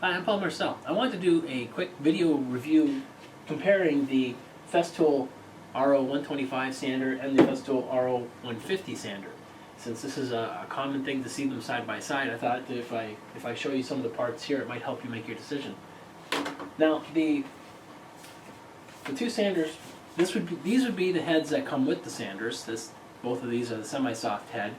Hi, I'm Paul Marcel. I wanted to do a quick video review comparing the Festool RO125 sander and the Festool RO150 sander. Since this is a common thing to see them side by side, I thought that if I show you some of the parts here, it might help you make your decision. Now, the two sanders, these would be the heads that come with the sanders. Both of these are the semi-soft head,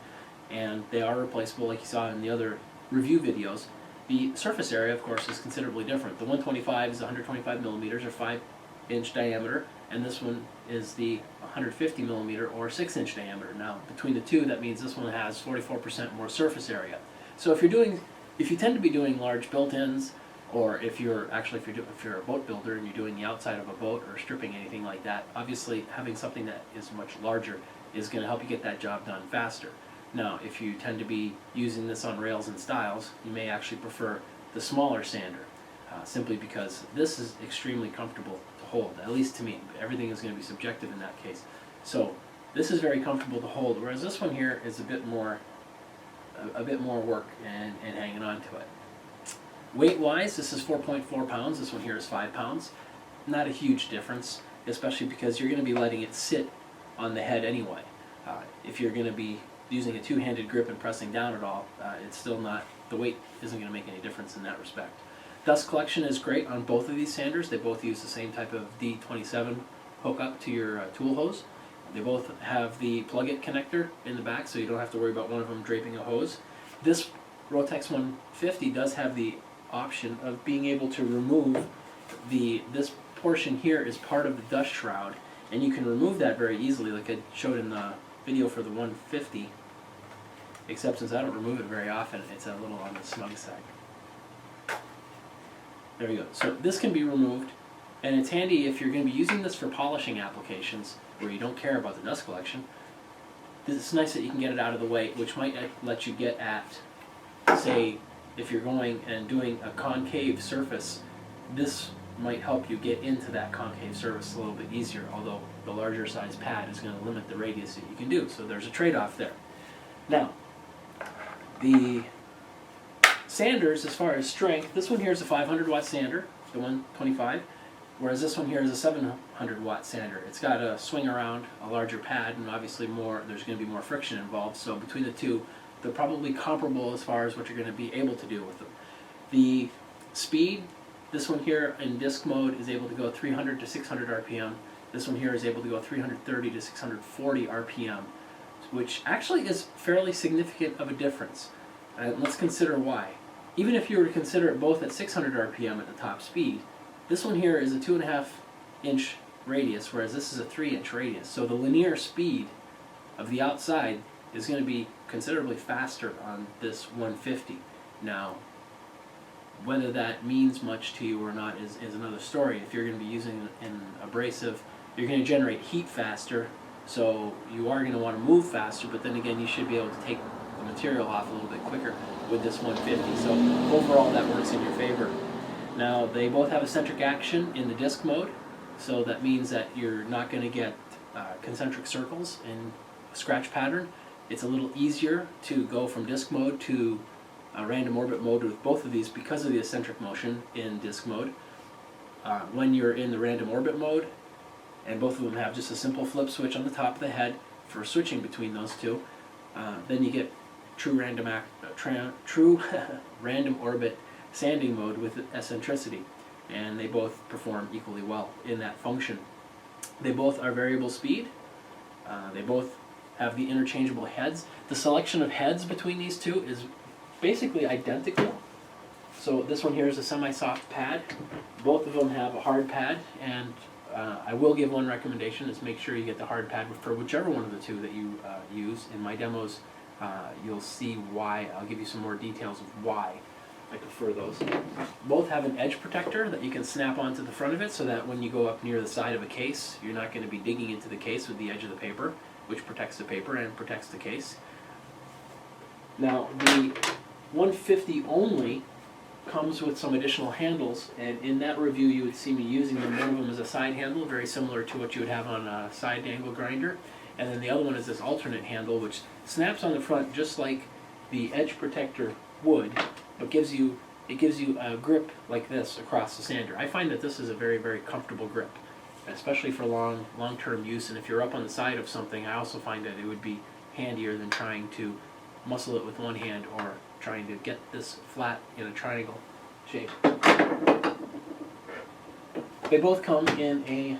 and they are replaceable like you saw in the other review videos. The surface area, of course, is considerably different. The 125 is 125 millimeters or 5-inch diameter, and this one is the 150 millimeter or 6-inch diameter. Now, between the two, that means this one has 44% more surface area. So if you tend to be doing large built-ins, or if you're a boat builder and you're doing the outside of a boat or stripping anything like that, obviously having something that is much larger is going to help you get that job done faster. Now, if you tend to be using this on rails and stiles, you may actually prefer the smaller sander, simply because this is extremely comfortable to hold, at least to me. Everything is going to be subjective in that case. So this is very comfortable to hold, whereas this one here is a bit more work and hanging on to it. Weight-wise, this is 4.4 pounds. This one here is 5 pounds. Not a huge difference, especially because you're going to be letting it sit on the head anyway. If you're going to be using a two-handed grip and pressing down at all, it's still not, the weight isn't going to make any difference in that respect. Dust collection is great on both of these sanders. They both use the same type of D27 hookup to your tool hose. They both have the plug-it connector in the back, so you don't have to worry about one of them draping a hose. This Rotex 150 does have the option of being able to remove this portion here is part of the dust shroud, and you can remove that very easily, like I showed in the video for the 150. Except since I don't remove it very often, it's a little on the snug side. There we go. So this can be removed, and it's handy if you're going to be using this for polishing applications where you don't care about the dust collection. It's nice that you can get it out of the way, which might let you get at, say, if you're going and doing a concave surface, this might help you get into that concave surface a little bit easier, although the larger size pad is going to limit the radius that you can do, so there's a trade-off there. Now, the sanders, as far as strength, this one here is a 500 watt sander, the 125, whereas this one here is a 700 watt sander. It's got a swing around, a larger pad, and obviously there's going to be more friction involved, so between the two, they're probably comparable as far as what you're going to be able to do with them. The speed, this one here in disc mode is able to go 300 to 600 RPM. This one here is able to go 330 to 640 RPM. Which actually is fairly significant of a difference. Let's consider why. Even if you were to consider it both at 600 RPM at the top speed, this one here is a 2.5-inch radius, whereas this is a 3-inch radius. So the linear speed of the outside is going to be considerably faster on this 150. Now, whether that means much to you or not is another story. If you're going to be using an abrasive, you're going to generate heat faster, so you are going to want to move faster, but then again you should be able to take the material off a little bit quicker with this 150. So overall that works in your favor. Now they both have eccentric action in the disc mode, so that means that you're not going to get concentric circles in a scratch pattern. It's a little easier to go from disc mode to random orbit mode with both of these because of the eccentric motion in disc mode. When you're in the random orbit mode, and both of them have just a simple flip switch on the top of the head for switching between those two, then you get true random orbit sanding mode with eccentricity, and they both perform equally well in that function. They both are variable speed. They both have the interchangeable heads. The selection of heads between these two is basically identical. So this one here is a semi-soft pad. Both of them have a hard pad, and I will give one recommendation is make sure you get the hard pad for whichever one of the two that you use. In my demos, you'll see why. I'll give you some more details of why I prefer those. Both have an edge protector that you can snap onto the front of it so that when you go up near the side of a case, you're not going to be digging into the case with the edge of the paper, which protects the paper and protects the case. Now, the 150 only comes with some additional handles, and in that review you would see me using them. One of them is a side handle, very similar to what you would have on a side angle grinder, and then the other one is this alternate handle which snaps on the front just like the edge protector would, but gives you it gives you a grip like this across the sander. I find that this is a very, very comfortable grip, especially for long-term use. And if you're up on the side of something, I also find that it would be handier than trying to muscle it with one hand or trying to get this flat in a triangle shape. They both come in a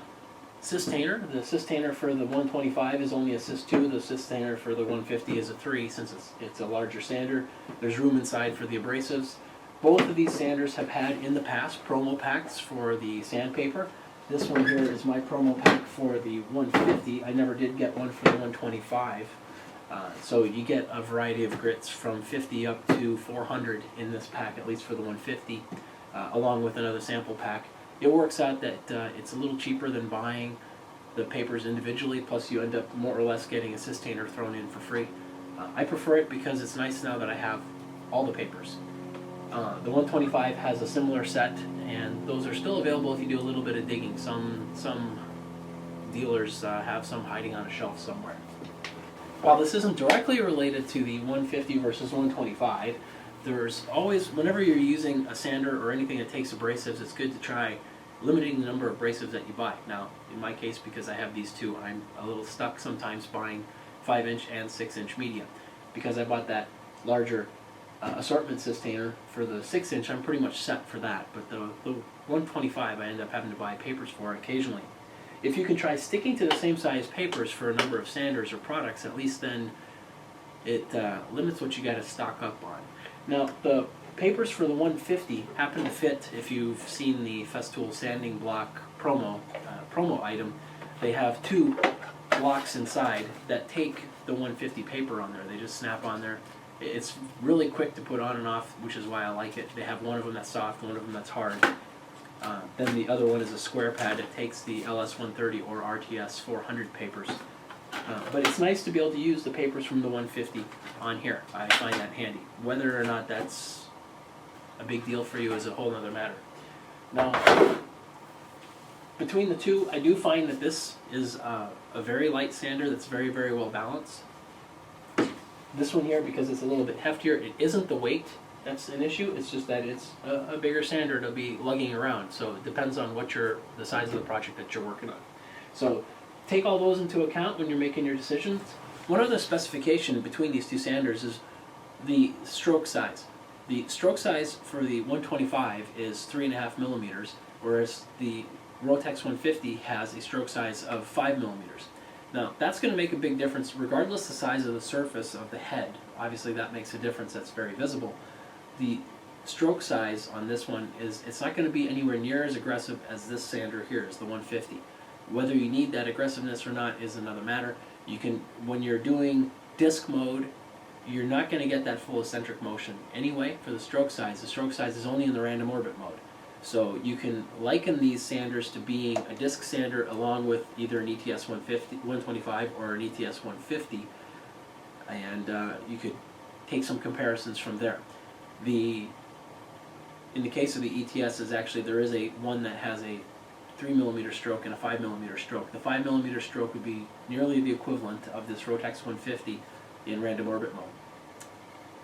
Systainer. The Systainer for the 125 is only a Sys 2. The Systainer for the 150 is a 3 since it's a larger sander. There's room inside for the abrasives. Both of these sanders have had in the past promo packs for the sandpaper. This one here is my promo pack for the 150. I never did get one for the 125. So you get a variety of grits from 50 up to 400 in this pack, at least for the 150, along with another sample pack. It works out that it's a little cheaper than buying the papers individually, plus you end up more or less getting a Systainer thrown in for free. I prefer it because it's nice now that I have all the papers. The 125 has a similar set, and those are still available if you do a little bit of digging. Some dealers have some hiding on a shelf somewhere. While this isn't directly related to the 150 versus 125, there's always, whenever you're using a sander or anything that takes abrasives, it's good to try limiting the number of abrasives that you buy. Now, in my case, because I have these two, I'm a little stuck sometimes buying 5-inch and 6-inch medium. Because I bought that larger assortment Systainer for the 6-inch, I'm pretty much set for that. But the 125, I end up having to buy papers for occasionally. If you can try sticking to the same size papers for a number of sanders or products, at least then it limits what you got to stock up on. Now, the papers for the 150 happen to fit, if you've seen the Festool sanding block promo item, they have two blocks inside that take the 150 paper on there. They just snap on there. It's really quick to put on and off, which is why I like it. They have one of them that's soft, one of them that's hard. Then the other one is a square pad that takes the LS 130 or RTS 400 papers. But it's nice to be able to use the papers from the 150 on here. I find that handy. Whether or not that's a big deal for you is a whole other matter. Now, between the two, I do find that this is a very light sander that's very, very well balanced. This one here, because it's a little bit heftier, it isn't the weight that's an issue. It's just that it's a bigger sander to be lugging around. So it depends on what the size of the project that you're working on. So take all those into account when you're making your decisions. One other specification between these two sanders is the stroke size. The stroke size for the 125 is 3.5 millimeters, whereas the Rotex 150 has a stroke size of 5 millimeters. Now, that's going to make a big difference regardless the size of the surface of the head. Obviously, that makes a difference that's very visible. The stroke size on this one it's not going to be anywhere near as aggressive as this sander here is the 150. Whether you need that aggressiveness or not is another matter. You can, when you're doing disc mode, you're not going to get that full eccentric motion anyway for the stroke size. The stroke size is only in the random orbit mode. So you can liken these sanders to being a disc sander along with either an ETS 125 or an ETS 150, and you could take some comparisons from there. In the case of the ETS, there is one that has a 3 millimeter stroke and a 5 millimeter stroke. The 5 millimeter stroke would be nearly the equivalent of this Rotex 150 in random orbit mode.